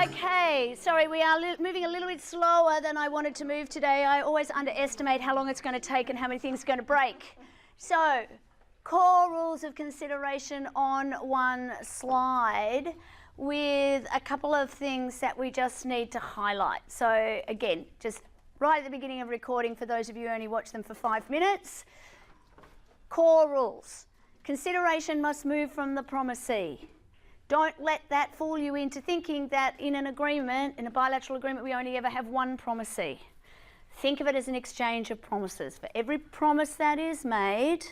Okay, sorry, we are moving a little bit slower than I wanted to move today. I always underestimate how long it's going to take and how many things are going to break. So, core rules of consideration on one slide with a couple of things that we just need to highlight. So again, just right at the beginning of recording, for those of you who only watch them for 5 minutes, core rules. Consideration must move from the promisee. Don't let that fool you into thinking that in an agreement, in a bilateral agreement, we only ever have one promisee. Think of it as an exchange of promises. For every promise that is made,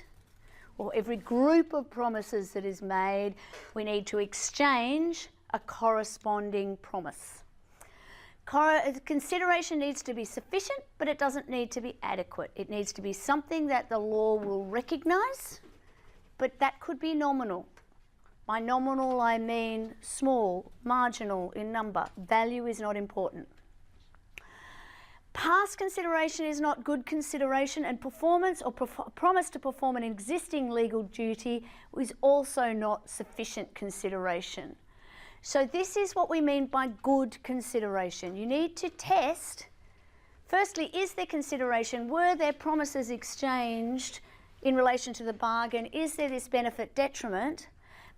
or every group of promises that is made, we need to exchange a corresponding promise. Consideration needs to be sufficient, but it doesn't need to be adequate. It needs to be something that the law will recognise, but that could be nominal. By nominal, I mean small, marginal in number. Value is not important. Past consideration is not good consideration, and performance or promise to perform an existing legal duty is also not sufficient consideration. So this is what we mean by good consideration. You need to test, firstly, is there consideration? Were there promises exchanged in relation to the bargain? Is there this benefit detriment?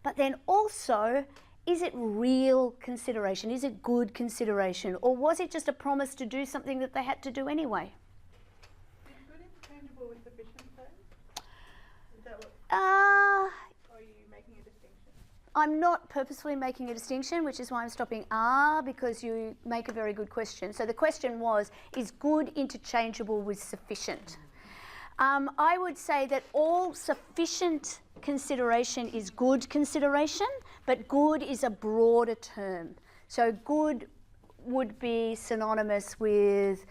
But then also, is it real consideration? Is it good consideration? Or was it just a promise to do something that they had to do anyway? Is good interchangeable with sufficient though? Is that what? Or are you making a distinction? I'm not purposefully making a distinction, which is why I'm stopping because you make a very good question. So the question was, is good interchangeable with sufficient? I would say that all sufficient consideration is good consideration, but good is a broader term. So good would be synonymous with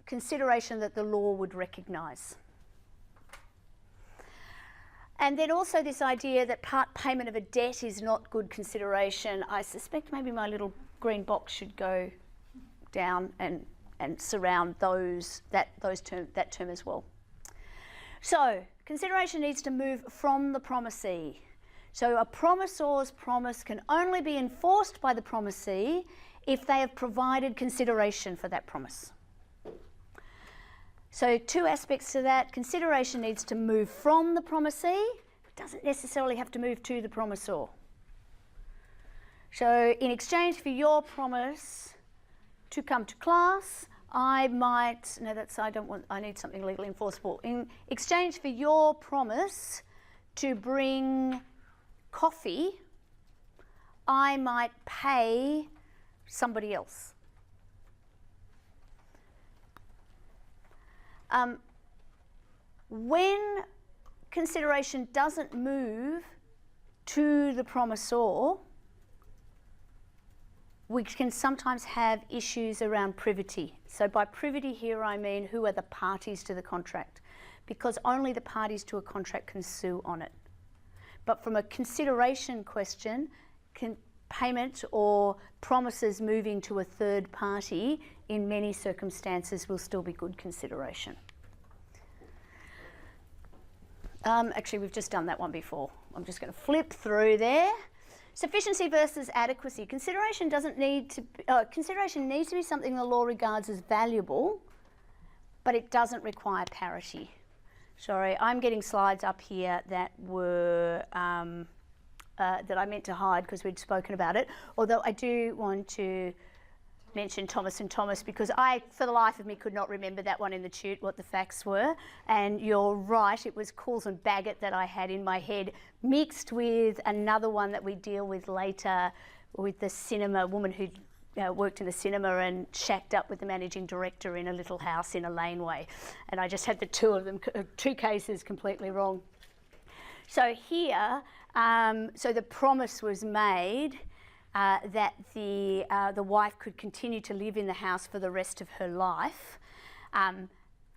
consideration that the law would recognise. And then also this idea that part payment of a debt is not good consideration. I suspect maybe my little green box should go down and surround that term as well. So, consideration needs to move from the promisee. So a promisor's promise can only be enforced by the promisee if they have provided consideration for that promise. So two aspects to that. Consideration needs to move from the promisee. It doesn't necessarily have to move to the promisor. So in exchange for your promise to come to class, I need something legally enforceable. In exchange for your promise to bring coffee, I might pay somebody else. When consideration doesn't move to the promisor, we can sometimes have issues around privity. So by privity here I mean who are the parties to the contract, because only the parties to a contract can sue on it. But from a consideration question, payment or promises moving to a third party in many circumstances will still be good consideration. Actually, we've just done that one before. I'm just going to flip through there. Sufficiency versus adequacy. Consideration needs to be something the law regards as valuable, but it doesn't require parity. Sorry, I'm getting slides up here that were that I meant to hide because we'd spoken about it. Although I do want to mention Thomas and Thomas, because I, for the life of me, could not remember that one in the tute, what the facts were. And you're right, it was Cools and Baggett that I had in my head, mixed with another one that we deal with later with the cinema woman who worked in the cinema and shacked up with the managing director in a little house in a laneway. And I just had the two of them, two cases completely wrong. So here, so the promise was made that the wife could continue to live in the house for the rest of her life,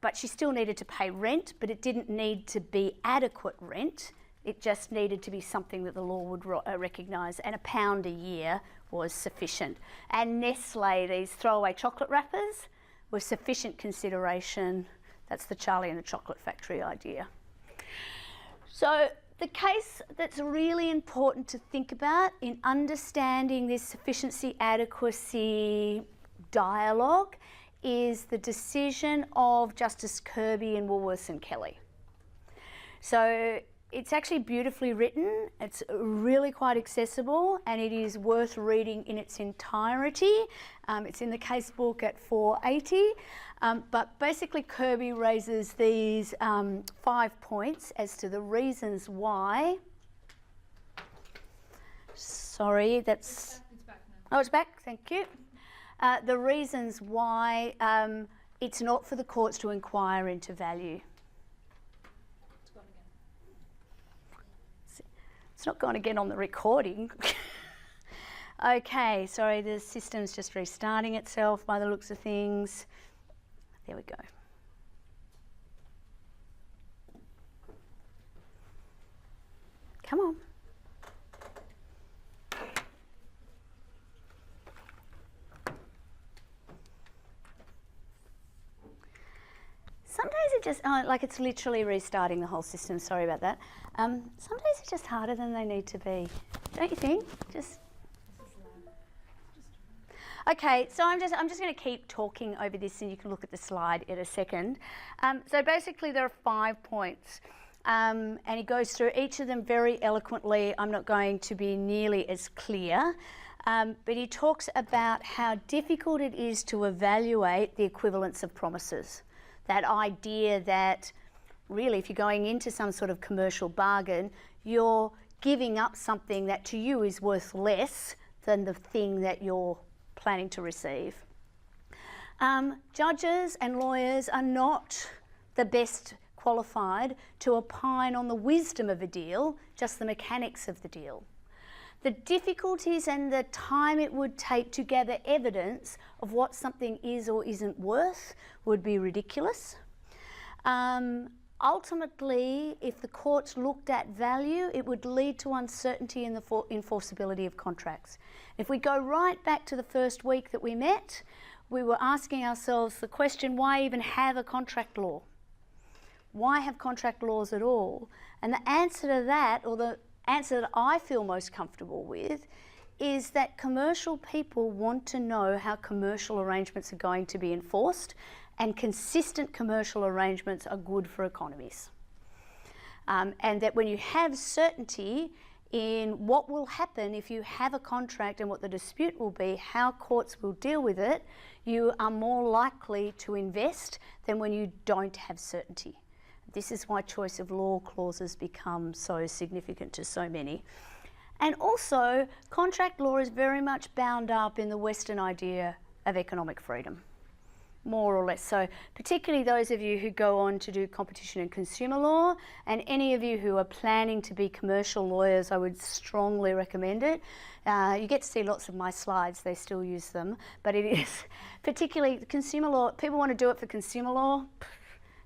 but she still needed to pay rent, but it didn't need to be adequate rent. It just needed to be something that the law would recognise, and £1 a year was sufficient. And Nestle, these throwaway chocolate wrappers, were sufficient consideration. That's the Charlie and the Chocolate Factory idea. So the case that's really important to think about in understanding this sufficiency adequacy dialogue is the decision of Justice Kirby and Woolworths and Kelly. So it's actually beautifully written, it's really quite accessible, and it is worth reading in its entirety. It's in the case book at 480, but basically Kirby raises these 5 points as to the reasons why. Sorry, that's... It's back now. Oh, it's back, thank you. The reasons why it's not for the courts to inquire into value. It's gone again. It's not gone again on the recording. Okay, sorry, the system's just restarting itself by the looks of things. There we go. Come on. Sometimes it just, like it's literally restarting the whole system, sorry about that. Sometimes it's just harder than they need to be, don't you think? Okay, so I'm just going to keep talking over this and you can look at the slide in a second. So basically there are 5 points and he goes through each of them very eloquently. I'm not going to be nearly as clear, but he talks about how difficult it is to evaluate the equivalence of promises. That idea that really if you're going into some sort of commercial bargain, you're giving up something that to you is worth less than the thing that you're planning to receive. Judges and lawyers are not the best qualified to opine on the wisdom of a deal, just the mechanics of the deal. The difficulties and the time it would take to gather evidence of what something is or isn't worth would be ridiculous. Ultimately, if the courts looked at value, it would lead to uncertainty in the enforceability of contracts. If we go right back to the first week that we met, we were asking ourselves the question, why even have a contract law? Why have contract laws at all? And the answer to that, or the answer that I feel most comfortable with, is that commercial people want to know how commercial arrangements are going to be enforced, and consistent commercial arrangements are good for economies. And that when you have certainty in what will happen if you have a contract and what the dispute will be, how courts will deal with it, you are more likely to invest than when you don't have certainty. This is why choice of law clauses become so significant to so many. And also, contract law is very much bound up in the Western idea of economic freedom, more or less so, particularly those of you who go on to do competition and consumer law, and any of you who are planning to be commercial lawyers, I would strongly recommend it. You get to see lots of my slides, they still use them, but it is particularly consumer law. People want to do it for consumer law.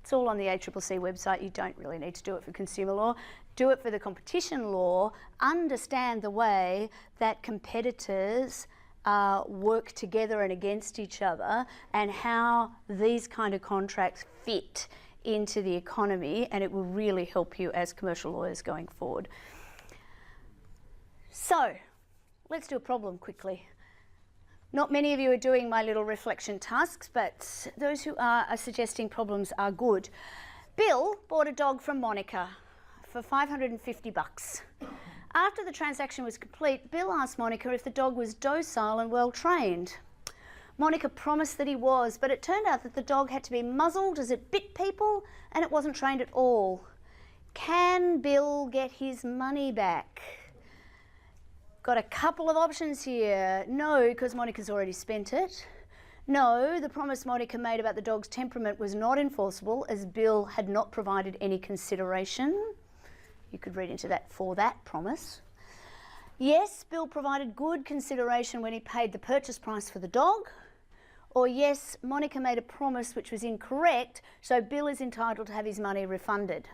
It's all on the ACCC website. You don't really need to do it for consumer law. Do it for the competition law. Understand the way that competitors work together and against each other, and how these kind of contracts fit into the economy, and it will really help you as commercial lawyers going forward. So, let's do a problem quickly. Not many of you are doing my little reflection tasks, but those who are suggesting problems are good. Bill bought a dog from Monica for $550. After the transaction was complete, Bill asked Monica if the dog was docile and well trained. Monica promised that he was, but it turned out that the dog had to be muzzled as it bit people and it wasn't trained at all. Can Bill get his money back? Got a couple of options here. No, because Monica's already spent it. No, the promise Monica made about the dog's temperament was not enforceable, as Bill had not provided any consideration. You could read into that for that promise. Yes, Bill provided good consideration when he paid the purchase price for the dog. Or yes, Monica made a promise which was incorrect, so Bill is entitled to have his money refunded.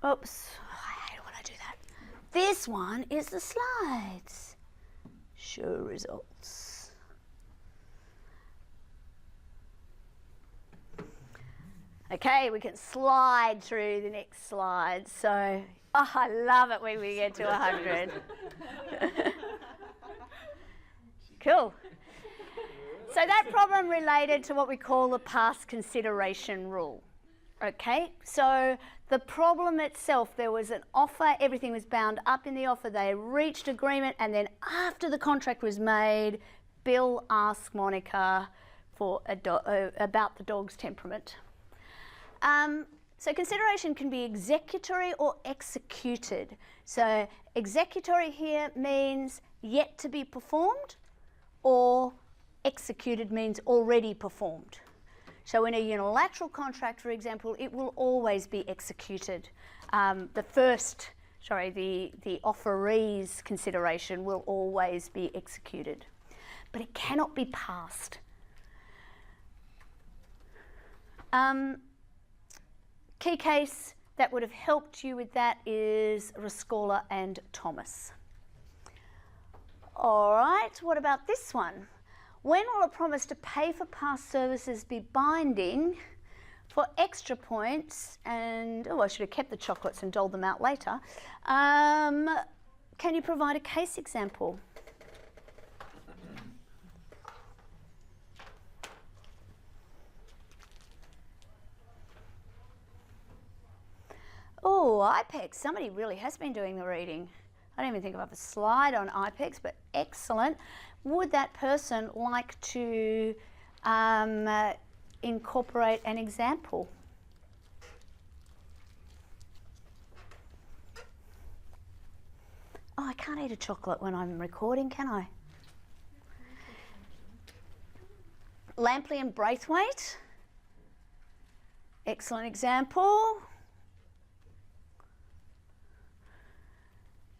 Oops, I hate when I do that. This one is the slides. Show results. Okay, we can slide through the next slide. So, I love it when we get to 100. Cool. So that problem related to what we call the past consideration rule. Okay, so the problem itself, there was an offer, everything was bound up in the offer, they reached agreement, and then after the contract was made, Bill asked Monica for about the dog's temperament. So consideration can be executory or executed. So executory here means yet to be performed, or executed means already performed. So in a unilateral contract, for example, it will always be executed. The offeree's consideration will always be executed, but it cannot be passed. Key case that would have helped you with that is Rascola and Thomas. All right, what about this one? When will a promise to pay for past services be binding? For extra points, and I should have kept the chocolates and doled them out later. Can you provide a case example? Oh, IPEX, somebody really has been doing the reading. I don't even think I have a slide on IPEX, but excellent. Would that person like to incorporate an example? Oh, I can't eat a chocolate when I'm recording, can I? Lampley and Braithwaite. Excellent example.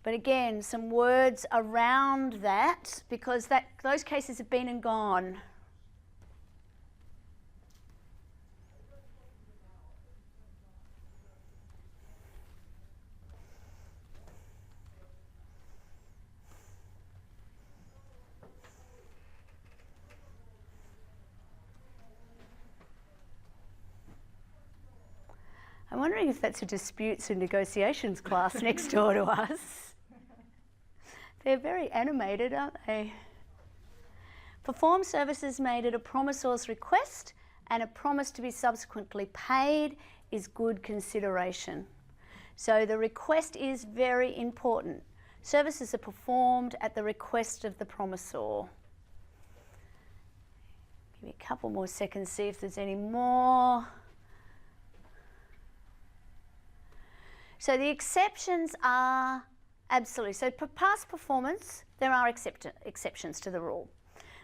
But again, some words around that, because those cases have been and gone. I'm wondering if that's a disputes and negotiations class next door to us. They're very animated, aren't they? Perform services made at a promisor's request and a promise to be subsequently paid is good consideration. So the request is very important. Services are performed at the request of the promisor. Give me a couple more seconds, see if there's any more. So the exceptions are absolutely. So for past performance, there are exceptions to the rule.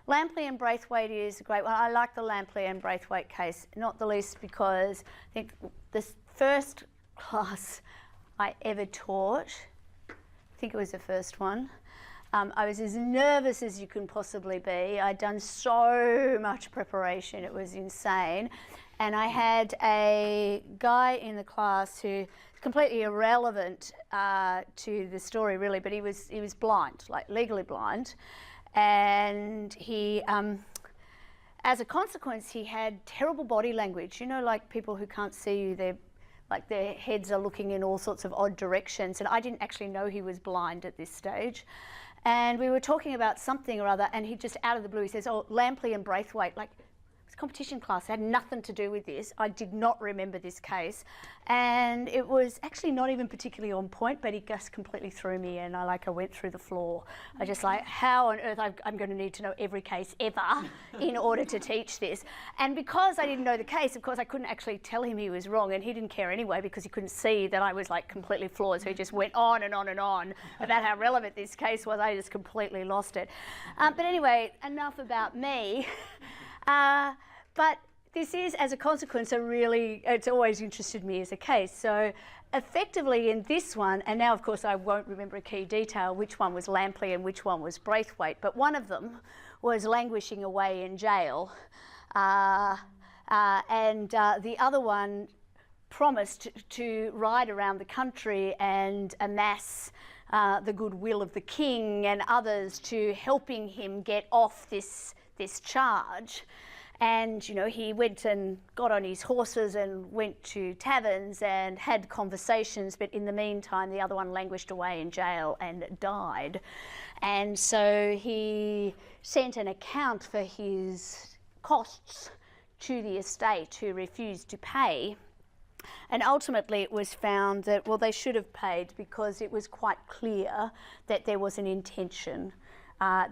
Lampley and Braithwaite is a great one. I like the Lampley and Braithwaite case, not the least because I think this first class I ever taught, I think it was the first one, I was as nervous as you can possibly be. I'd done so much preparation, it was insane. And I had a guy in the class who completely irrelevant to the story really, but he was blind, like legally blind, and he, as a consequence, he had terrible body language. You know, like people who can't see you, their heads are looking in all sorts of odd directions, and I didn't actually know he was blind at this stage. And we were talking about something or other, and he just out of the blue, he says, "Oh, Lampley and Braithwaite, like." Competition class, it had nothing to do with this. I did not remember this case, and it was actually not even particularly on point, but he just completely threw me, and I went through the floor. I just how on earth I'm going to need to know every case ever in order to teach this. And because I didn't know the case, of course I couldn't actually tell him he was wrong, and he didn't care anyway because he couldn't see that I was completely flawed, so he just went on and on and on about how relevant this case was. I just completely lost it. But anyway, enough about me. But this is, as a consequence, it's always interested me as a case. So effectively in this one, and now of course I won't remember a key detail, which one was Lampley and which one was Braithwaite, but one of them was languishing away in jail, and the other one promised to ride around the country and amass the goodwill of the king and others to helping him get off this charge. And, you know, he went and got on his horses and went to taverns and had conversations, but in the meantime, the other one languished away in jail and died. And so he sent an account for his costs to the estate, who refused to pay. And ultimately it was found that, well, they should have paid, because it was quite clear that there was an intention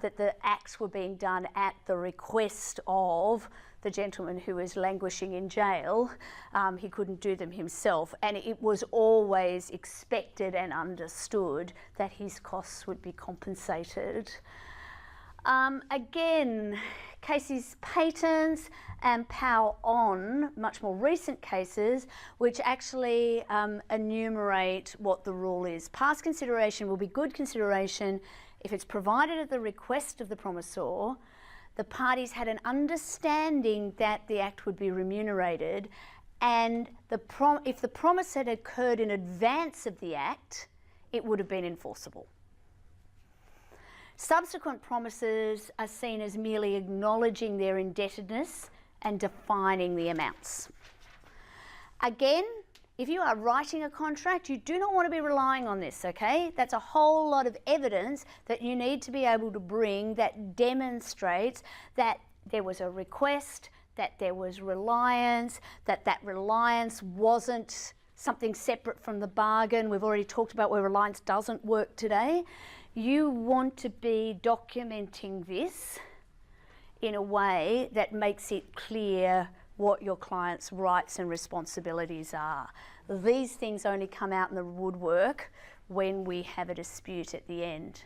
that the acts were being done at the request of the gentleman who was languishing in jail. He couldn't do them himself, and it was always expected and understood that his costs would be compensated. Again, cases patents and power on, much more recent cases, which actually enumerate what the rule is. Past consideration will be good consideration if it's provided at the request of the promissor, the parties had an understanding that the act would be remunerated, and if the promise had occurred in advance of the act, it would have been enforceable. Subsequent promises are seen as merely acknowledging their indebtedness and defining the amounts. Again, if you are writing a contract, you do not want to be relying on this, okay? That's a whole lot of evidence that you need to be able to bring that demonstrates that there was a request, that there was reliance, that that reliance wasn't something separate from the bargain. We've already talked about where reliance doesn't work today. You want to be documenting this in a way that makes it clear what your client's rights and responsibilities are. These things only come out in the woodwork when we have a dispute at the end.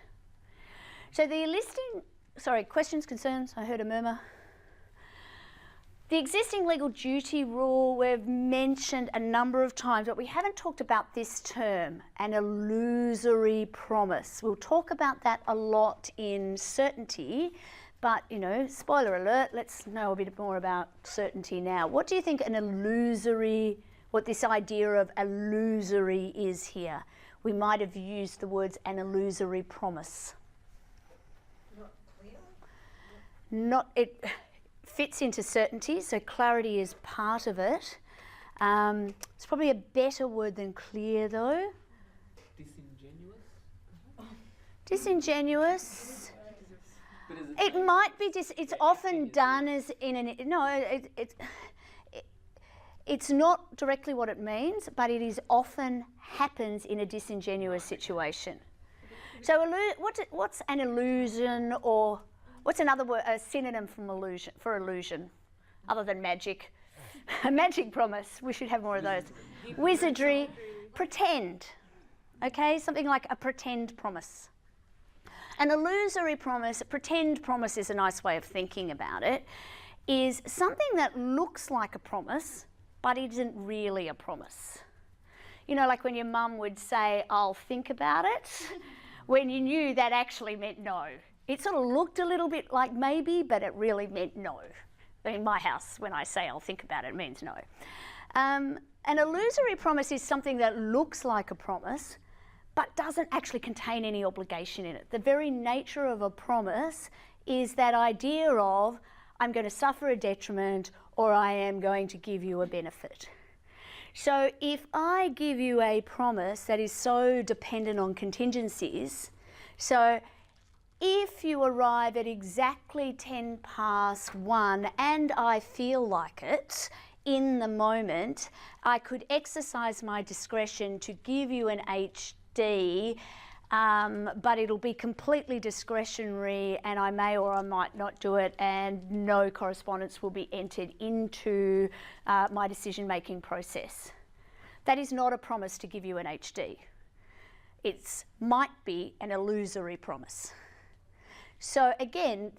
So the questions, concerns? I heard a murmur. The existing legal duty rule we've mentioned a number of times, but we haven't talked about this term, an illusory promise. We'll talk about that a lot in certainty. But, you know, spoiler alert, let's know a bit more about certainty now. What do you think what this idea of illusory is here? We might have used the words an illusory promise. Not clear? It fits into certainty, so clarity is part of it. It's probably a better word than clear, though. Disingenuous? Disingenuous. It might be it's often done as in an it's not directly what it means, but it is often happens in a disingenuous situation. So what's an illusion, or what's another word, a synonym for illusion, other than magic? A magic promise. We should have more of those. Wizardry, pretend. Okay, something like a pretend promise. An illusory promise, a pretend promise is a nice way of thinking about it, is something that looks like a promise, but isn't really a promise. You know, like when your mum would say, I'll think about it, when you knew that actually meant no. It sort of looked a little bit like maybe, but it really meant no. In my house, when I say I'll think about it, it means no. An illusory promise is something that looks like a promise, but doesn't actually contain any obligation in it. The very nature of a promise is that idea of I'm going to suffer a detriment or I am going to give you a benefit. So if I give you a promise that is so dependent on contingencies, so if you arrive at exactly 1:10 and I feel like it, in the moment, I could exercise my discretion to give you an HD, but it'll be completely discretionary and I may or I might not do it, and no correspondence will be entered into my decision-making process. That is not a promise to give you an HD. It might be an illusory promise. So again,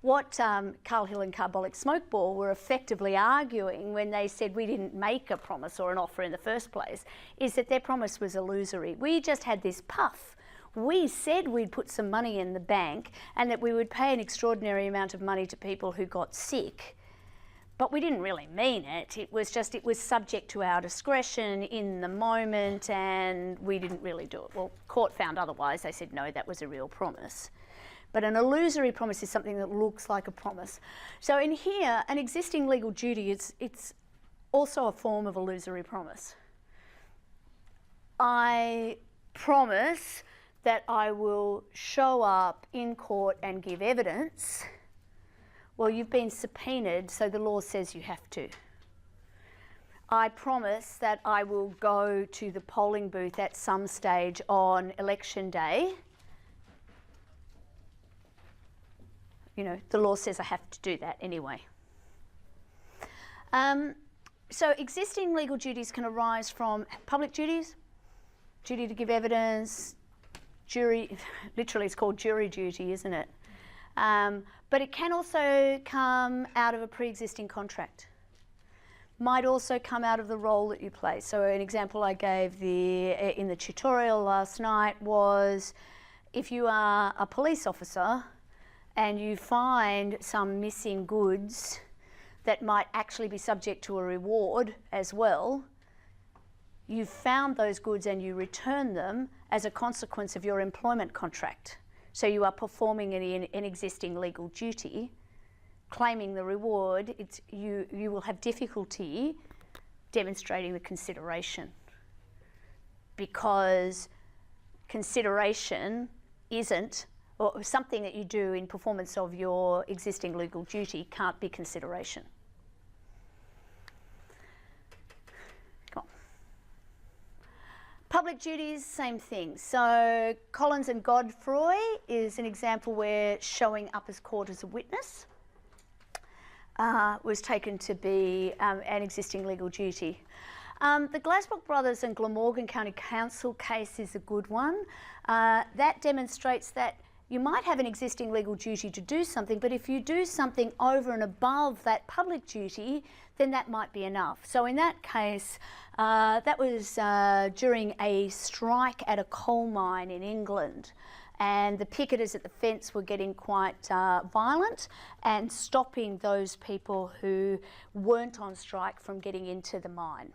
what Carl Hill and Carbolic Smokeball were effectively arguing when they said we didn't make a promise or an offer in the first place is that their promise was illusory. We just had this puff. We said we'd put some money in the bank and that we would pay an extraordinary amount of money to people who got sick. but we didn't really mean it. It was just, it was subject to our discretion in the moment, and we didn't really do it. Well, court found otherwise. They said, no, that was a real promise. But an illusory promise is something that looks like a promise. So in here, an existing legal duty, it's also a form of illusory promise. I promise that I will show up in court and give evidence. Well, you've been subpoenaed, so the law says you have to. I promise that I will go to the polling booth at some stage on election day. You know, the law says I have to do that anyway. So existing legal duties can arise from public duties, duty to give evidence, jury, literally it's called jury duty, isn't it? But it can also come out of a pre-existing contract. Might also come out of the role that you play. So an example I gave in the tutorial last night was, if you are a police officer and you find some missing goods that might actually be subject to a reward as well, you found those goods and you return them as a consequence of your employment contract. So you are performing an existing legal duty, claiming the reward. You will have difficulty demonstrating the consideration, because consideration isn't, or something that you do in performance of your existing legal duty can't be consideration. Public duties, same thing. So Collins and Godfrey is an example where showing up as court as a witness was taken to be an existing legal duty. The Glasbrook Brothers and Glamorgan County Council case is a good one. That demonstrates that you might have an existing legal duty to do something, but if you do something over and above that public duty, then that might be enough. So in that case, that was during a strike at a coal mine in England, and the picketers at the fence were getting quite violent and stopping those people who weren't on strike from getting into the mine.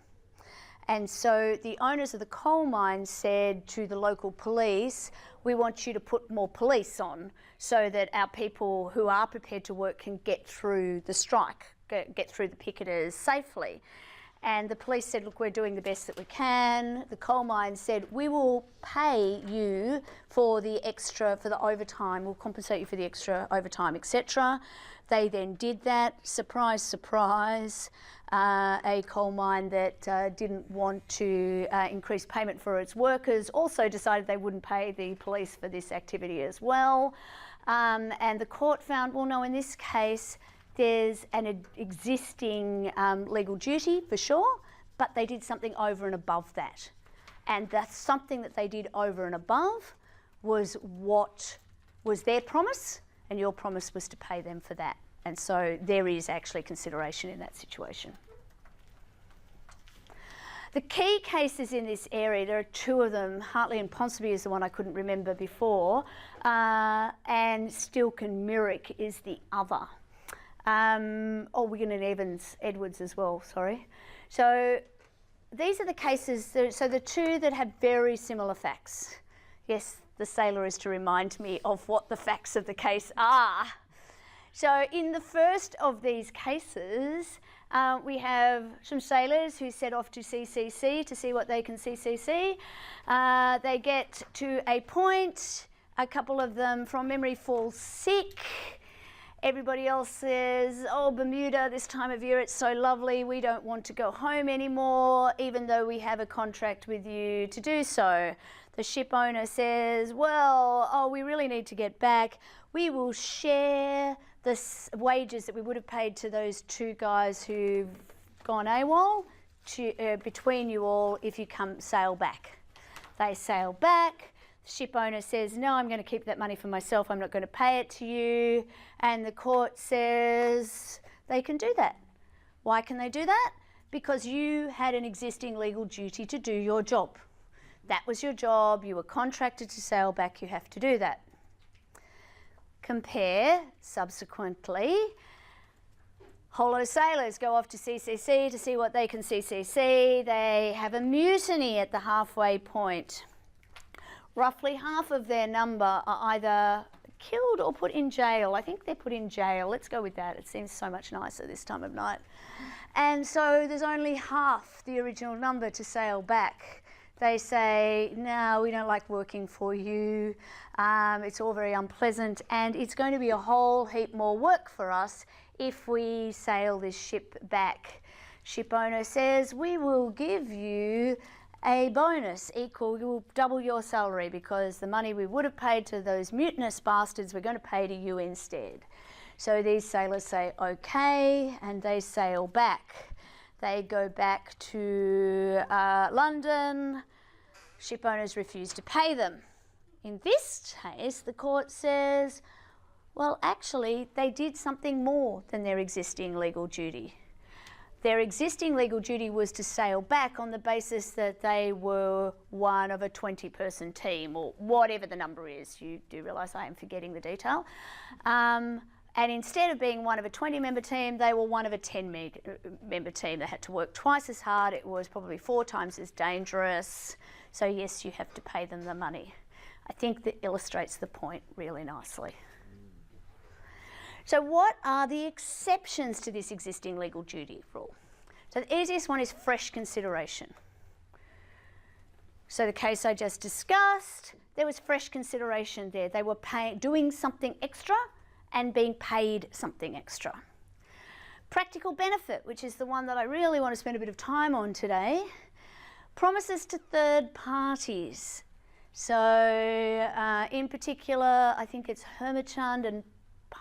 And so the owners of the coal mine said to the local police, we want you to put more police on so that our people who are prepared to work can get through the strike, get through the picketers safely. And the police said, look, we're doing the best that we can. The coal mine said, we will pay you for the extra, for the overtime, we'll compensate you for the extra overtime, etc. They then did that. Surprise, surprise. A coal mine that didn't want to increase payment for its workers also decided they wouldn't pay the police for this activity as well. And the court found, well, no, in this case, there's an existing legal duty for sure, but they did something over and above that. And that's something that they did over and above was what was their promise, and your promise was to pay them for that. And so there is actually consideration in that situation. The key cases in this area, there are two of them. Hartley and Ponsonby is the one I couldn't remember before, and Stilk and Myrick is the other. Wigan and Edwards as well, sorry. So these are the cases, so the two that have very similar facts. Yes, the sailor is to remind me of what the facts of the case are. So in the first of these cases, we have some sailors who set off to CCC to see what they can CCC. They get to a point, a couple of them from memory fall sick. Everybody else says, oh, Bermuda, this time of year, it's so lovely. We don't want to go home anymore, even though we have a contract with you to do so. The ship owner says, well, oh, we really need to get back. We will share the wages that we would have paid to those two guys who've gone AWOL between you all if you come sail back. They sail back. The ship owner says, no, I'm going to keep that money for myself. I'm not going to pay it to you. And the court says they can do that. Why can they do that? Because you had an existing legal duty to do your job. That was your job. You were contracted to sail back. You have to do that. Compare, subsequently, Hollow sailors go off to CCC to see what they can CCC. They have a mutiny at the halfway point. Roughly half of their number are either killed or put in jail. I think they're put in jail. Let's go with that. It seems so much nicer this time of night. And so there's only half the original number to sail back. They say, no, we don't like working for you. It's all very unpleasant, and it's going to be a whole heap more work for us if we sail this ship back. Ship owner says, we will give you a bonus equal, you'll double your salary, because the money we would have paid to those mutinous bastards, we're going to pay to you instead. So these sailors say, okay, and they sail back. They go back to London. Ship owners refuse to pay them. In this case, the court says, well, actually, they did something more than their existing legal duty. Their existing legal duty was to sail back on the basis that they were one of a 20-person team, or whatever the number is. You do realise I am forgetting the detail. And instead of being one of a 20-member team, they were one of a 10-member team. They had to work twice as hard. It was probably 4 times as dangerous. So yes, you have to pay them the money. I think that illustrates the point really nicely. So what are the exceptions to this existing legal duty rule? So the easiest one is fresh consideration. So the case I just discussed, there was fresh consideration there. They were doing something extra and being paid something extra. Practical benefit, which is the one that I really want to spend a bit of time on today. Promises to third parties. So in particular, I think it's Hermachand and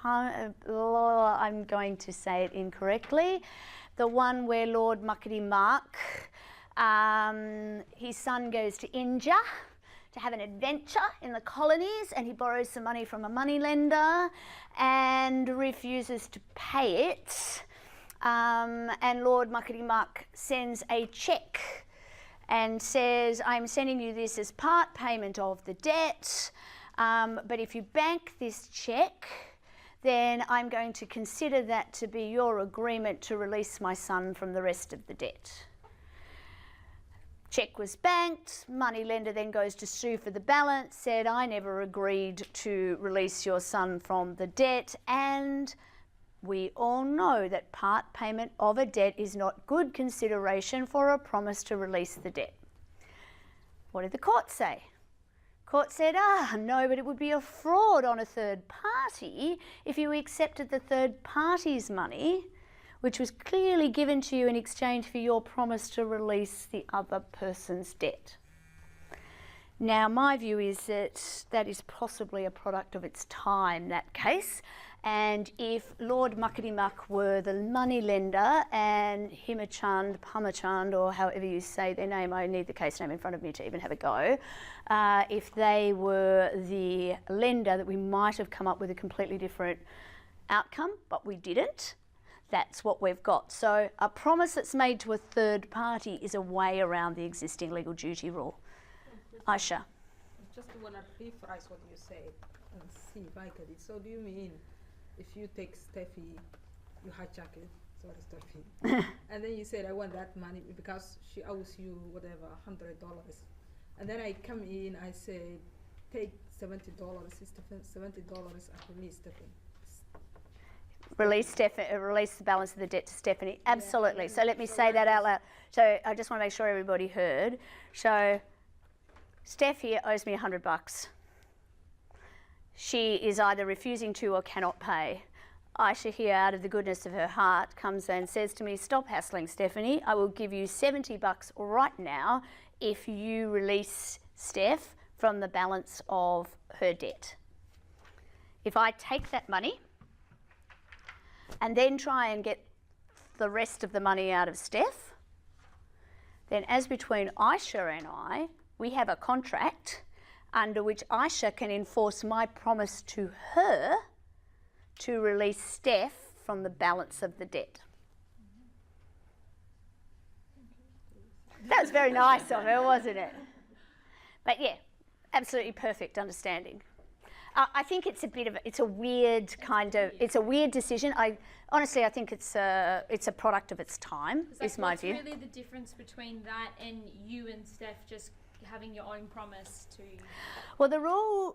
I'm going to say it incorrectly. The one where Lord Muckety Mark, his son goes to India to have an adventure in the colonies, and he borrows some money from a moneylender and refuses to pay it. And Lord Muckety Muck sends a cheque and says, I'm sending you this as part payment of the debt, but if you bank this cheque, then I'm going to consider that to be your agreement to release my son from the rest of the debt. Cheque was banked, moneylender then goes to sue for the balance, said I never agreed to release your son from the debt, and we all know that part payment of a debt is not good consideration for a promise to release the debt. What did the court say? Court said, no, but it would be a fraud on a third party if you accepted the third party's money, which was clearly given to you in exchange for your promise to release the other person's debt. Now, my view is that that is possibly a product of its time, that case. And if Lord Muckety Muck were the moneylender and Himachand, Pamachand, or however you say their name, I need the case name in front of me to even have a go, if they were the lender, that we might have come up with a completely different outcome, but we didn't. That's what we've got. So a promise that's made to a third party is a way around the existing legal duty rule. Aisha. Just want to rephrase what you said and see if I get it. So do you mean if you take Steffi, you hijack it, sorry Steffi, and then you said I want that money because she owes you whatever, $100, and then I come in, I say take $70, $70, I release Steffi. Release the balance of the debt to Stephanie. Absolutely. So let me say that out loud. So I just want to make sure everybody heard. So Steph here owes me $100. She is either refusing to or cannot pay. Aisha here, out of the goodness of her heart, comes and says to me, stop hassling Stephanie. I will give you $70 right now if you release Steph from the balance of her debt. If I take that money and then try and get the rest of the money out of Steph, then as between Aisha and I, we have a contract under which Aisha can enforce my promise to her to release Steph from the balance of the debt. That was very nice of her, wasn't it? But yeah, absolutely perfect understanding. I think it's a bit of it's a weird kind of it's a weird decision. I honestly I think it's a product of its time. Is my view. What's really the difference between that and you and Steph just having your own promise to? Well,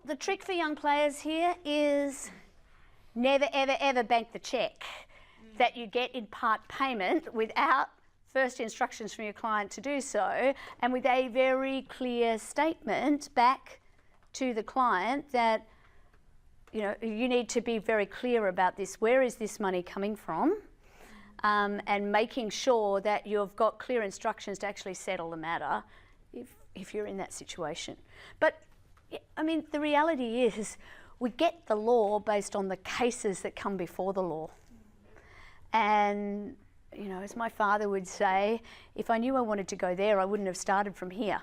the trick for young players here is never ever ever bank the cheque that you get in part payment without first instructions from your client to do so, and with a very clear statement back to the client that, you know, you need to be very clear about this. Where is this money coming from? And making sure that you've got clear instructions to actually settle the matter if you're in that situation. But, I mean, the reality is we get the law based on the cases that come before the law. And, you know, as my father would say, if I knew I wanted to go there, I wouldn't have started from here.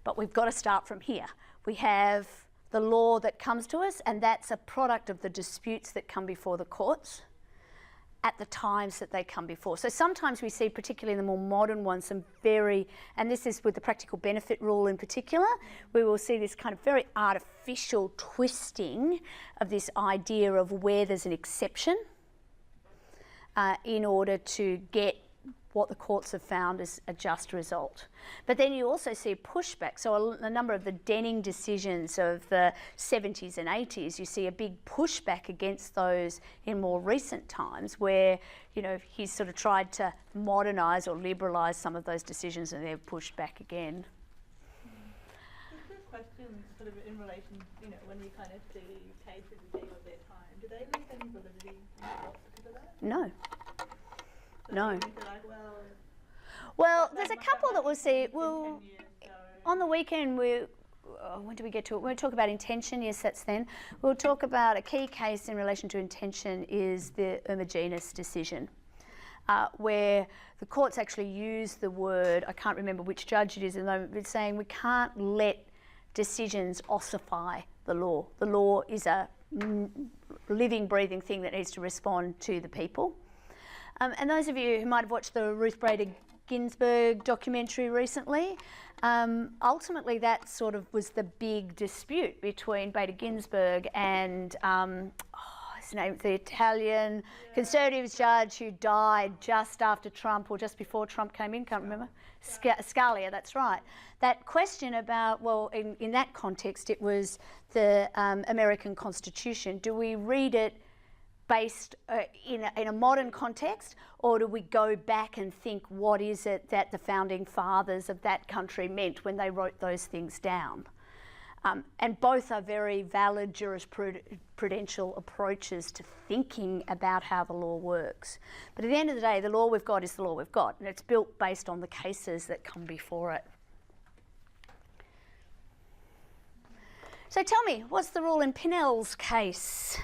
But we've got to start from here. We have the law that comes to us, and that's a product of the disputes that come before the courts at the times that they come before. So sometimes we see, particularly in the more modern ones, some very, and this is with the practical benefit rule in particular, we will see this kind of very artificial twisting of this idea of where there's an exception in order to get what the courts have found is a just result. But then you also see pushback. So a number of the Denning decisions of the 70s and 80s, you see a big pushback against those in more recent times where, you know, he's sort of tried to modernise or liberalise some of those decisions and they've pushed back again. Just a question sort of in relation, you know, when you kind of see cases being of their time, do they lose any validity in the courts because of that? No. So No. you feel like, Well, there's a couple that we'll see. in 10 years, so On the weekend, when do we get to it? We'll talk about intention. Yes, that's then. We'll talk about a key case in relation to intention is the Ermogenes decision, where the courts actually use the word, I can't remember which judge it is at the moment, but saying we can't let decisions ossify the law. The law is a living, breathing thing that needs to respond to the people. And those of you who might have watched the Ruth Bader Ginsburg documentary recently, ultimately that sort of was the big dispute between Bader Ginsburg and his name, the Italian Conservatives judge who died just after Trump or just before Trump came in, can't remember. Scalia, that's right. That question about, well, in that context, it was the American Constitution. Do we read it based in a modern context, or do we go back and think what is it that the founding fathers of that country meant when they wrote those things down? And both are very valid jurisprudential approaches to thinking about how the law works. But at the end of the day, the law we've got is the law we've got, and it's built based on the cases that come before it. So tell me, what's the rule in Pinnell's case?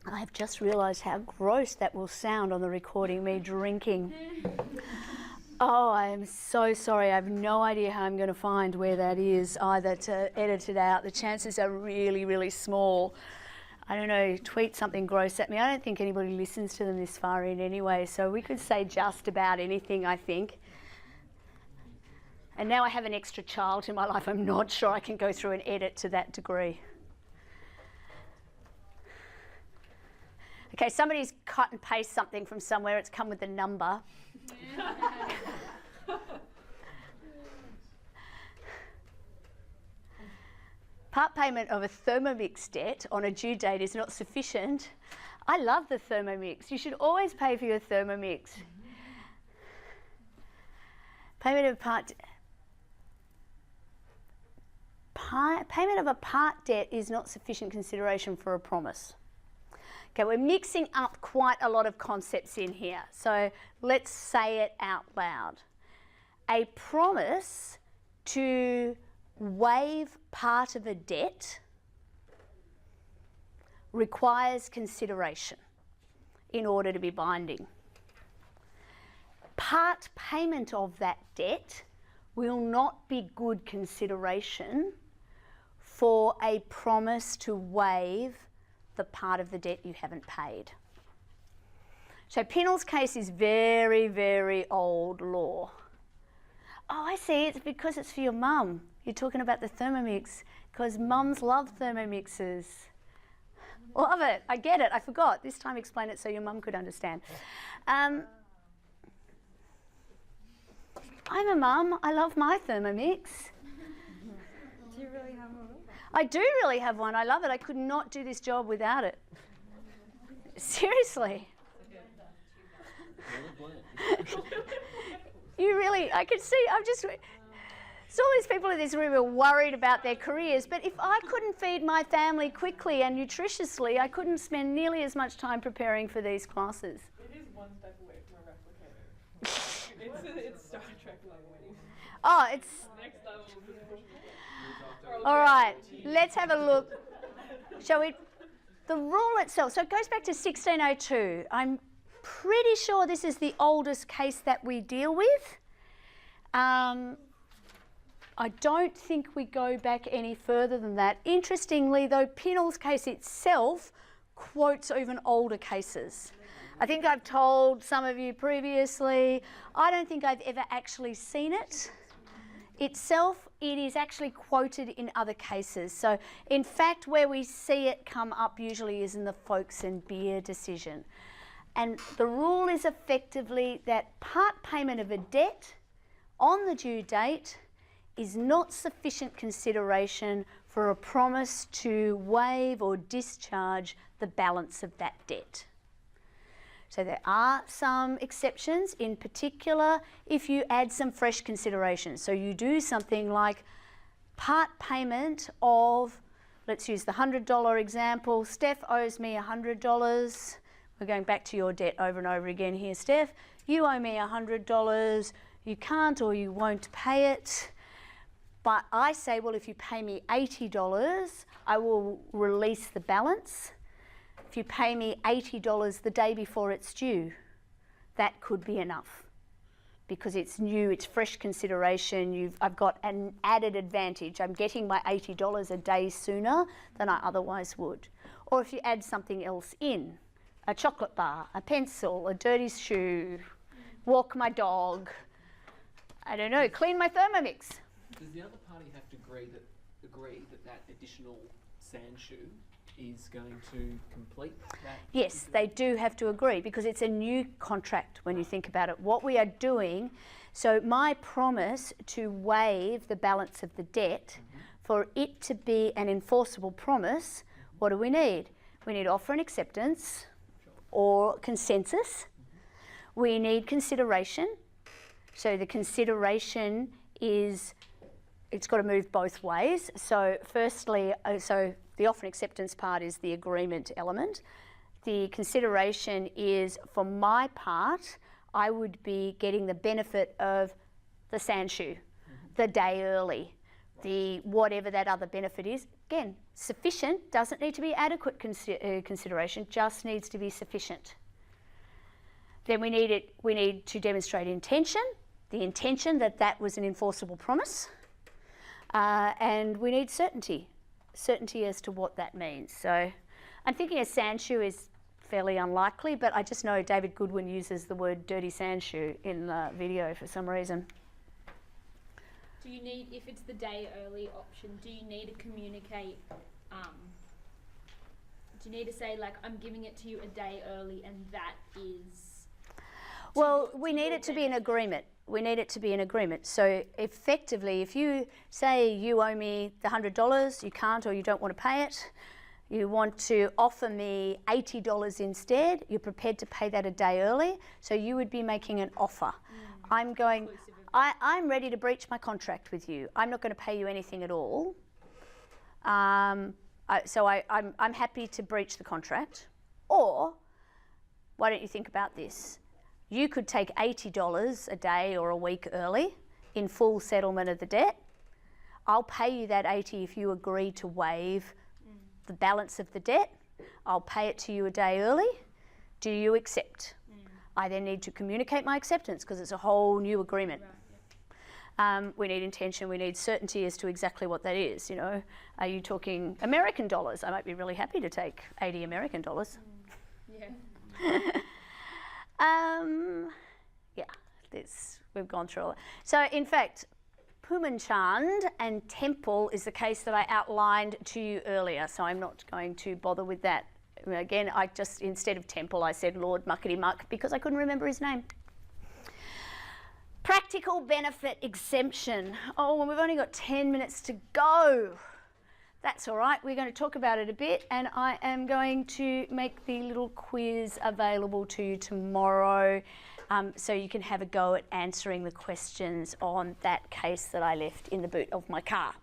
I have just realised how gross that will sound on the recording, me drinking. Oh, I am so sorry. I have no idea how I'm going to find where that is, either to edit it out. The chances are really, really small. I don't know, tweet something gross at me. I don't think anybody listens to them this far in anyway, so we could say just about anything, I think. And now I have an extra child in my life. I'm not sure I can go through and edit to that degree. Okay, somebody's cut and paste something from somewhere. It's come with a number. Part payment of a Thermomix debt on a due date is not sufficient. I love the Thermomix. You should always pay for your Thermomix. Payment of payment of a part debt is not sufficient consideration for a promise. Okay, we're mixing up quite a lot of concepts in here, so let's say it out loud. A promise to waive part of a debt requires consideration in order to be binding. Part payment of that debt will not be good consideration for a promise to waive the part of the debt you haven't paid. So Pinnell's case is very, very old law. Oh, I see. It's because it's for your mum. You're talking about the Thermomix, because mums love Thermomixes. Love it. I get it. I forgot. This time explain it so your mum could understand. I'm a mum. I love my Thermomix. Do you really have one? I do really have one. I love it. I could not do this job without it. Seriously. You really, I could see, so all these people in this room are worried about their careers, but if I couldn't feed my family quickly and nutritiously, I couldn't spend nearly as much time preparing for these classes. It is one step away from a replicator. It's Star Trek level. Oh, it's, Next level. all right, let's have a look. Shall we? The rule itself, so it goes back to 1602. I'm pretty sure this is the oldest case that we deal with. I don't think we go back any further than that. Interestingly, though, Pinnell's case itself quotes even older cases. I think I've told some of you previously, I don't think I've ever actually seen it itself. It is actually quoted in other cases. So, in fact, where we see it come up usually is in the Folks and Beer decision. And the rule is effectively that part payment of a debt on the due date is not sufficient consideration for a promise to waive or discharge the balance of that debt. So there are some exceptions, in particular if you add some fresh consideration. So you do something like part payment of, let's use the $100 example. Steph owes me $100. We're going back to your debt over and over again here, Steph. You owe me $100. You can't or you won't pay it. But I say, well, if you pay me $80, I will release the balance. If you pay me $80 the day before it's due, that could be enough because it's new, it's fresh consideration. I've got an added advantage. I'm getting my $80 a day sooner than I otherwise would. Or if you add something else in, a chocolate bar, a pencil, a dirty shoe, walk my dog, I don't know, clean my Thermomix. Does the other party have to agree that additional sand shoe is going to complete that? Yes, they do have to agree because it's a new contract when you think about it. What we are doing, so my promise to waive the balance of the debt, for it to be an enforceable promise, what do we need? We need offer and acceptance or consensus. We need consideration. So the consideration is, it's got to move both ways. So firstly, so the offer and acceptance part is the agreement element. The consideration is, for my part, I would be getting the benefit of the sand shoe, the day early, the whatever that other benefit is. Again, sufficient doesn't need to be adequate consideration, just needs to be sufficient. Then we need to demonstrate intention, the intention that that was an enforceable promise. And we need certainty as to what that means. So I'm thinking a sand shoe is fairly unlikely, but I just know David Goodwin uses the word dirty sand shoe in the video for some reason. Do you need, if it's the day early option, do you need to communicate, do you need to say like, I'm giving it to you a day early and that is... Well, we need it to be an agreement. We need it to be an agreement. So effectively, if you say you owe me the $100, you can't or you don't want to pay it, you want to offer me $80 instead, you're prepared to pay that a day early, so you would be making an offer. I'm going, I'm ready to breach my contract with you. I'm not going to pay you anything at all. So I'm happy to breach the contract. Or, why don't you think about this? You could take $80 a day or a week early in full settlement of the debt. I'll pay you that $80 if you agree to waive the balance of the debt. I'll pay it to you a day early. Do you accept? I then need to communicate my acceptance because it's a whole new agreement. Right, we need intention, we need certainty as to exactly what that is. You know, are you talking American dollars? I might be really happy to take 80 American dollars. Yeah. Yeah, we've gone through all that. So in fact, Pumanchand and Temple is the case that I outlined to you earlier, so I'm not going to bother with that. Again, I just, instead of Temple, I said Lord Muckety Muck because I couldn't remember his name. Practical benefit exemption. Oh, well, we've only got 10 minutes to go. That's all right. We're going to talk about it a bit, and I am going to make the little quiz available to you tomorrow, so you can have a go at answering the questions on that case that I left in the boot of my car.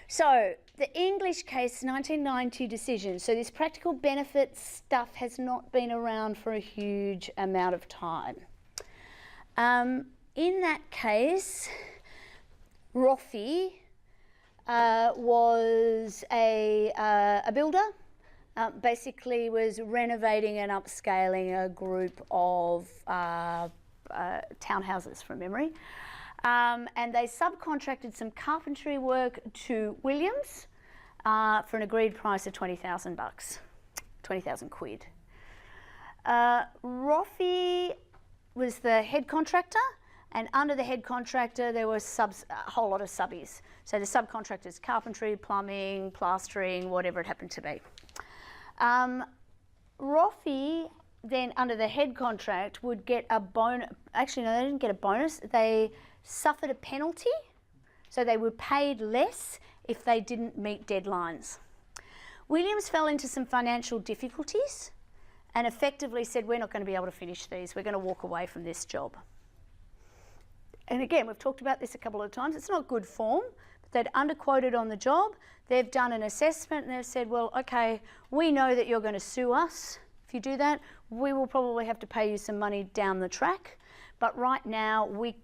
So the English case, 1990 decision. So this practical benefit stuff has not been around for a huge amount of time. In that case, Roffey was a builder, basically was renovating and upscaling a group of townhouses from memory. And they subcontracted some carpentry work to Williams for an agreed price of $20,000, 20,000 quid. Roffey was the head contractor, and under the head contractor there were a whole lot of subbies. So the subcontractors, carpentry, plumbing, plastering, whatever it happened to be. Roffey then, under the head contract, would get a bonus. Actually, no, they didn't get a bonus. They suffered a penalty, so they were paid less if they didn't meet deadlines. Williams fell into some financial difficulties and effectively said, we're not going to be able to finish these. We're going to walk away from this job. And again, we've talked about this a couple of times. It's not good form, but they'd underquoted on the job. They've done an assessment and they've said, well, okay, we know that you're going to sue us. If you do that, we will probably have to pay you some money down the track. But right now, we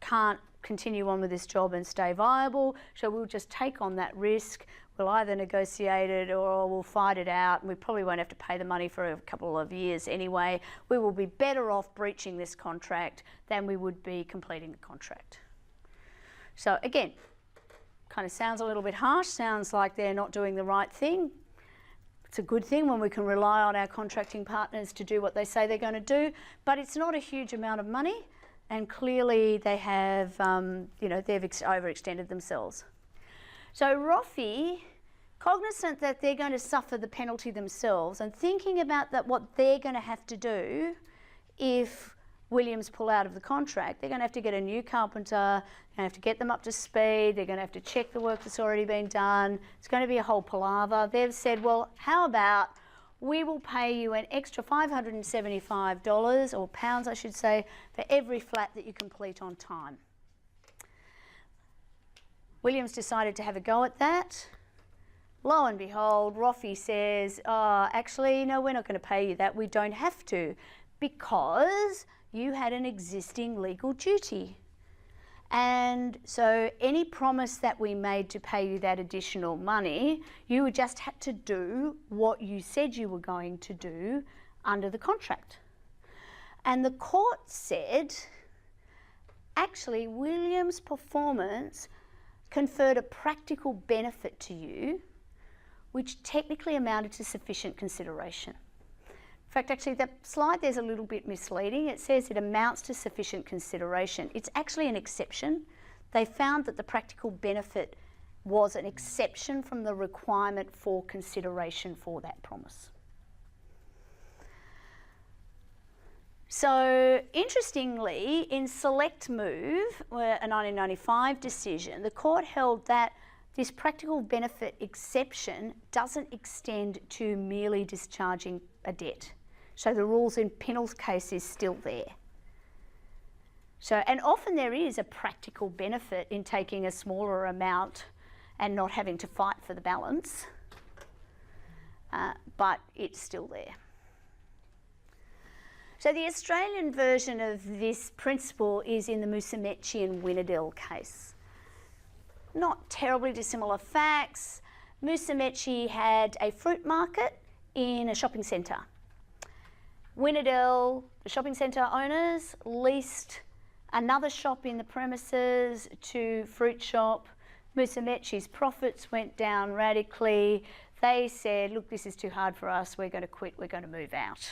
can't continue on with this job and stay viable, so we'll just take on that risk. We'll either negotiate it or we'll fight it out, and we probably won't have to pay the money for a couple of years anyway. We will be better off breaching this contract than we would be completing the contract. So again, kind of sounds a little bit harsh, sounds like they're not doing the right thing. It's a good thing when we can rely on our contracting partners to do what they say they're going to do, but it's not a huge amount of money, and clearly they have, they've overextended themselves. So Roffey, cognizant that they're going to suffer the penalty themselves and thinking about that what they're going to have to do if Williams pull out of the contract, they're going to have to get a new carpenter, they're going to have to get them up to speed, they're going to have to check the work that's already been done. It's going to be a whole palaver. They've said, well, how about we will pay you an extra $575, or pounds I should say, for every flat that you complete on time. Williams decided to have a go at that. Lo and behold, Roffey says, oh, actually, no, we're not going to pay you that. We don't have to, because you had an existing legal duty. And so any promise that we made to pay you that additional money, you just had to do what you said you were going to do under the contract. And the court said, actually, Williams' performance conferred a practical benefit to you, which technically amounted to sufficient consideration. In fact, actually, that slide there's a little bit misleading. It says it amounts to sufficient consideration. It's actually an exception. They found that the practical benefit was an exception from the requirement for consideration for that promise. So, interestingly, in Select Move, a 1995 decision, the court held that this practical benefit exception doesn't extend to merely discharging a debt. So the rules in Pinnell's case is still there. So, and often there is a practical benefit in taking a smaller amount and not having to fight for the balance, but it's still there. So the Australian version of this principle is in the Musamet and Winnedell case. Not terribly dissimilar facts. Musamet had a fruit market in a shopping centre. Winnedell, the shopping centre owners, leased another shop in the premises to fruit shop. Musamet's profits went down radically. They said, look, this is too hard for us, we're going to quit, we're going to move out.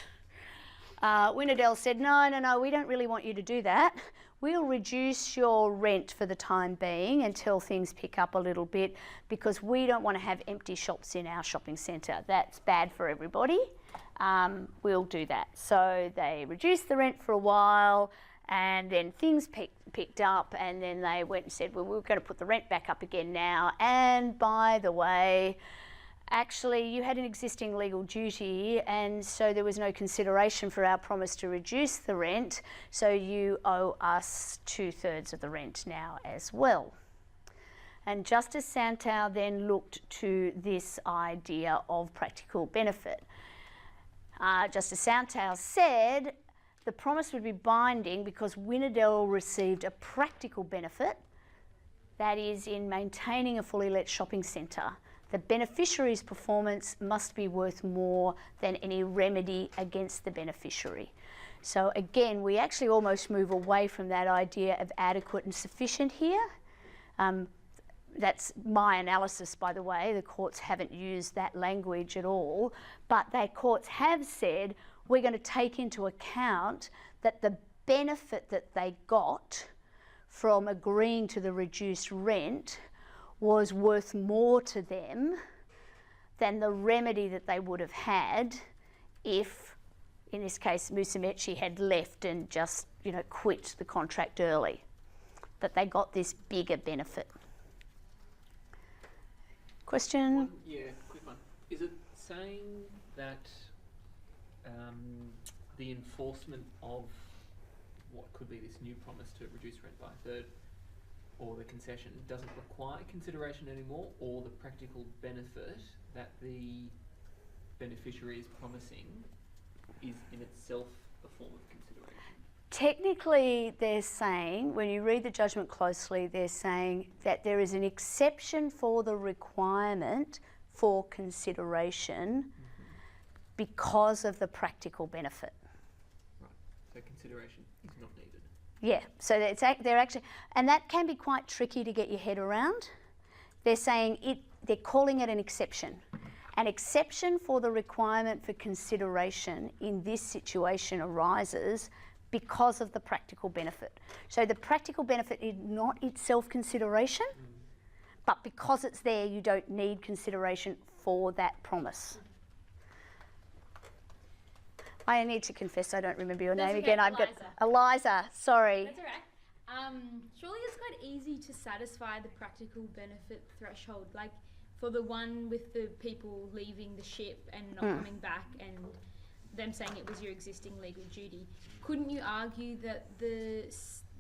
Winnerdell said, no, we don't really want you to do that. We'll reduce your rent for the time being until things pick up a little bit, because we don't want to have empty shops in our shopping centre. That's bad for everybody. We'll do that. So they reduced the rent for a while, and then things picked up, and then they went and said, well, we're going to put the rent back up again now. And by the way, actually, you had an existing legal duty, and so there was no consideration for our promise to reduce the rent, so you owe us 2/3 of the rent now as well. And Justice Santow then looked to this idea of practical benefit. Justice Santow said the promise would be binding because Winnerdell received a practical benefit, that is, in maintaining a fully let shopping centre. The beneficiary's performance must be worth more than any remedy against the beneficiary. So again, we actually almost move away from that idea of adequate and sufficient here. That's my analysis, by the way. The courts haven't used that language at all, but the courts have said we're going to take into account that the benefit that they got from agreeing to the reduced rent was worth more to them than the remedy that they would have had if, in this case, Musamet had left and just, quit the contract early. But they got this bigger benefit. Question? Quick one. Is it saying that the enforcement of what could be this new promise to reduce rent by a third, or the concession, doesn't require consideration anymore, or the practical benefit that the beneficiary is promising is in itself a form of consideration? Technically, they're saying, when you read the judgment closely, they're saying that there is an exception for the requirement for consideration because of the practical benefit. Right, so consideration is not needed. Yeah, so they're actually, and that can be quite tricky to get your head around. They're saying they're calling it an exception. An exception for the requirement for consideration in this situation arises because of the practical benefit. So the practical benefit is not itself consideration, but because it's there, you don't need consideration for that promise. I need to confess I don't remember your name again. I've got Eliza, sorry. That's all right. Surely it's quite easy to satisfy the practical benefit threshold, like for the one with the people leaving the ship and not coming back and them saying it was your existing legal duty. Couldn't you argue that the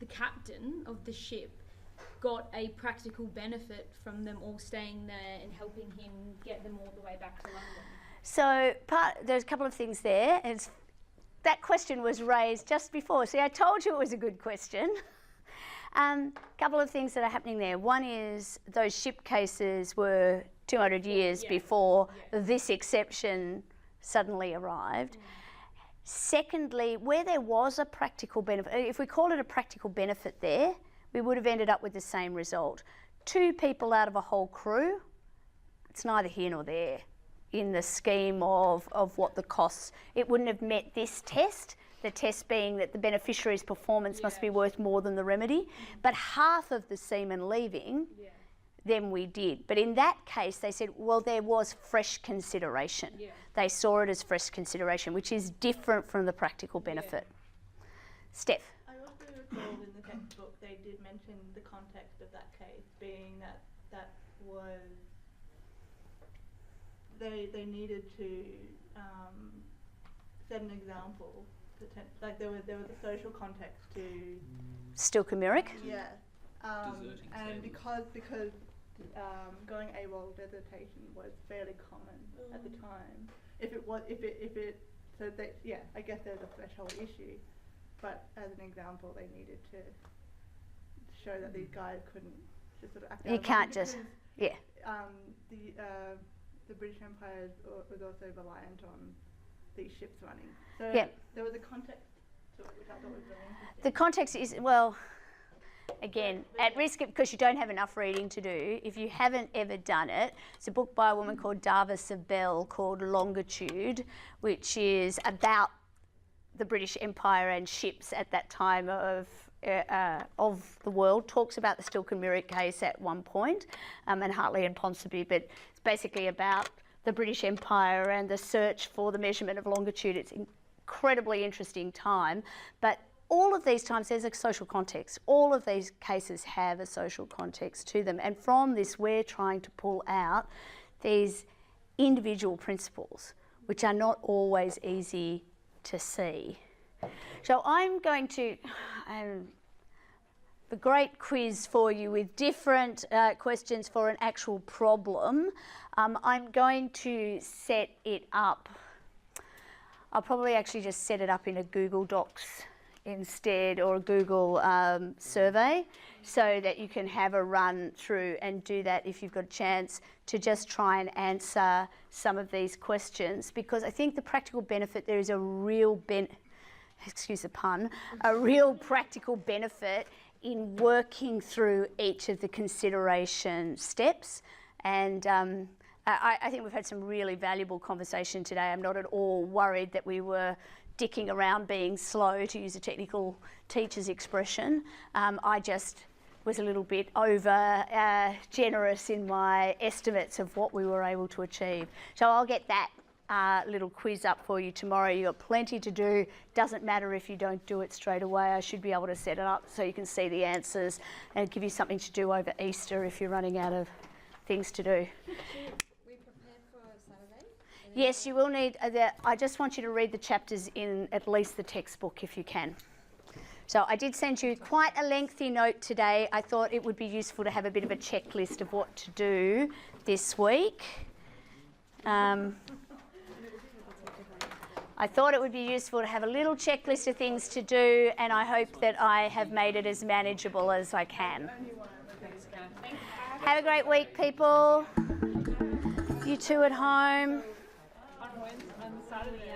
captain of the ship got a practical benefit from them all staying there and helping him get them all the way back to London? So there's a couple of things there. That question was raised just before. See, I told you it was a good question. Couple of things that are happening there. One is those ship cases were 200 years before this exception suddenly arrived. Secondly, where there was a practical benefit, if we call it a practical benefit there, we would have ended up with the same result. 2 people out of a whole crew, it's neither here nor there in the scheme of what the costs. It wouldn't have met this test, the test being that the beneficiary's performance must be worth more than the remedy. But half of the seamen leaving, then we did. But in that case, they said, well, there was fresh consideration. They saw it as fresh consideration, which is different from the practical benefit. Steph? I also recall in the textbook they did mention the context of that case being that was they needed to set an example. Like there was a social context to Stilka-Myrick? Yeah. Deserting And sailors. because going AWOL desertation was fairly common at the time. I guess there's a threshold issue, but as an example, they needed to show that these guys couldn't just sort of act out. You can't just, The British Empire was also reliant on these ships running. So there was a context to it, which I thought was really interesting. the context is, well, again, at risk because you don't have enough reading to do, if you haven't ever done it, it's a book by a woman called Dava Sabel called Longitude, which is about the British Empire and ships at that time of the world. Talks about the Stilken-Mirrick case at one point, and Hartley and Ponsonby, but it's basically about the British Empire and the search for the measurement of longitude. It's incredibly interesting time, but all of these times there's a social context. All of these cases have a social context to them, and from this we're trying to pull out these individual principles which are not always easy to see. So I'm going to the great quiz for you with different questions for an actual problem. I'm going to set it up. I'll probably actually just set it up in a Google Docs instead, or a Google survey, so that you can have a run through and do that if you've got a chance to just try and answer some of these questions, because I think the practical benefit, there is a real excuse the pun, a real practical benefit in working through each of the consideration steps. And I think we've had some really valuable conversation today. I'm not at all worried that we were dicking around being slow, to use a technical teacher's expression. I just was a little bit over generous in my estimates of what we were able to achieve. So I'll get that little quiz up for you tomorrow. You've got plenty to do. Doesn't matter if you don't do it straight away. I should be able to set it up so you can see the answers and give you something to do over Easter if you're running out of things to do. We prepared for Saturday? Yes, you will need, I just want you to read the chapters in at least the textbook if you can. So I did send you quite a lengthy note today. I thought it would be useful to have a bit of a checklist of what to do this week. I thought it would be useful to have a little checklist of things to do, and I hope that I have made it as manageable as I can. Have a great week, people. You too at home. On Saturday.